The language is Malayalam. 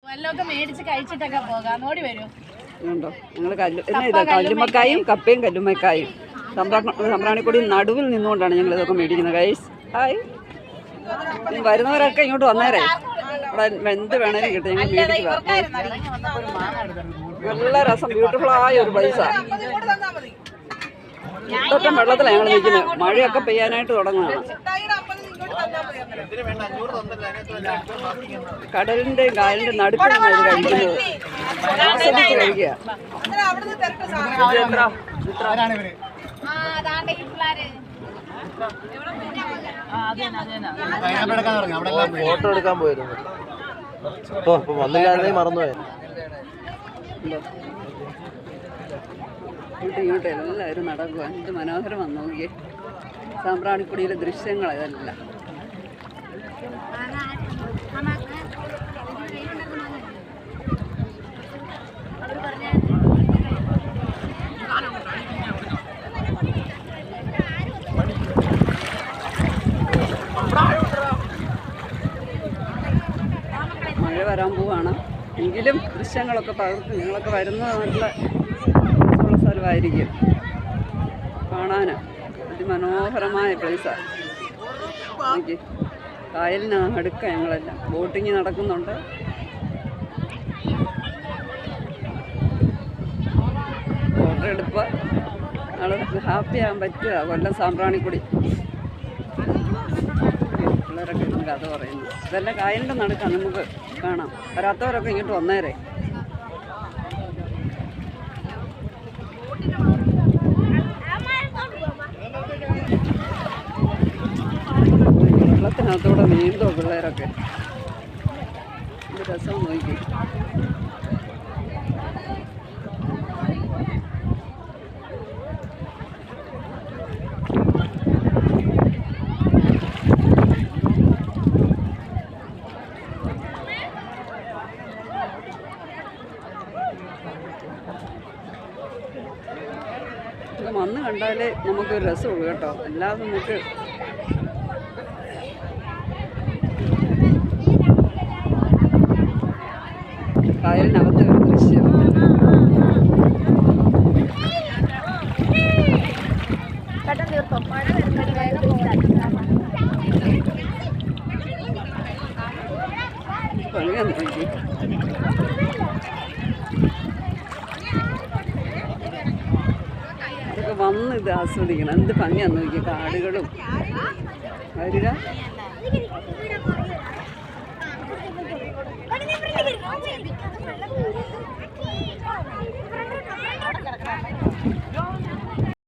വല്ലതൊക്കെ മേടിച്ച് കഴിച്ചിട്ടൊക്കെ പോകാം. ഓടി വരൂ. ഉണ്ടോ ഞങ്ങൾ കല്ലുമ്മക്കായും കപ്പയും കല്ലുമ്മക്കായും സാമ്പ്രാണിക്കൊടി നടുവിൽ നിന്നുകൊണ്ടാണ് ഞങ്ങൾ ഇതൊക്കെ മേടിക്കുന്നത്. ഗൈസ് ഹായ്, വരുന്നവരൊക്കെ ഇങ്ങോട്ട് വന്നേരേ. ഇവിടെ എന്ത് വേണേലും കിട്ടും. ഞങ്ങൾ മേടിക്കുക. നല്ല രസം, ബ്യൂട്ടിഫുൾ ആയ ഒരു പ്ലേസാണ്. ഇതൊക്കെ വെള്ളത്തിലാണ് ഞങ്ങൾ നിൽക്കുന്നത്. മഴയൊക്കെ പെയ്യാനായിട്ട് തുടങ്ങുകയാണ്. കടലിന്റെയും കായലിന്റെ നടുക്കാണ് ഇത് കഴിക്കുന്നത്. ആസ്വദിച്ച് കഴിക്കുക. ഫോട്ടോ എടുക്കാൻ പോയിരുന്നു. ഇപ്പൊ വന്നില്ലാതെ മറന്നുപോയി. ഇങ്ങോട്ട് എല്ലാവരും നടക്കുക. എന്ത് മനോഹരമാണ് നോക്കിയേ. സാമ്പ്രാണിക്കുടിയിലെ ദൃശ്യങ്ങൾ ഇതല്ല. മഴ വരാൻ പോവാണ്. എങ്കിലും ദൃശ്യങ്ങളൊക്കെ പകർത്തി നിങ്ങളൊക്കെ വരുന്ന നല്ല സ്ഥലമായിരിക്കും കാണാൻ. അതിമനോഹരമായ പ്ലേസാണ്. എനിക്ക് കായലിന് അടുക്ക ഞങ്ങളെല്ലാം ബോട്ടിങ് നടക്കുന്നുണ്ട്. ഫോട്ടോ എടുപ്പ് ആളുകൾക്ക് ഹാപ്പി ആകാൻ പറ്റുക. കൊല്ലം സാമ്പ്രാണിക്കുടി പിള്ളേരൊക്കെ ഇന്ന് കഥ പറയുന്നു. ഇതെല്ലാം കായലിൻ്റെ നടുക്കാണ്, നമുക്ക് കാണാം. വരാത്തവരൊക്കെ ഇങ്ങോട്ട് വന്നേരെ. വെള്ളത്തിനകത്തൂടെ നീന്തോ പിള്ളേരൊക്കെ. ഇത് രസം നോക്കി. ഇത് വന്ന് കണ്ടാലേ നമുക്കൊരു രസമുള്ളൂ കേട്ടോ. അല്ലാതെ നമുക്ക് കായലിനകത്തെ ഒരു ദൃശ്യം. പണിയാന്ന് നോക്കി. ഇതൊക്കെ വന്ന് ഇത് ആസ്വദിക്കണം. എന്ത് ഭംഗിയാന്ന് നോക്കി. കാടുകളും വരിക.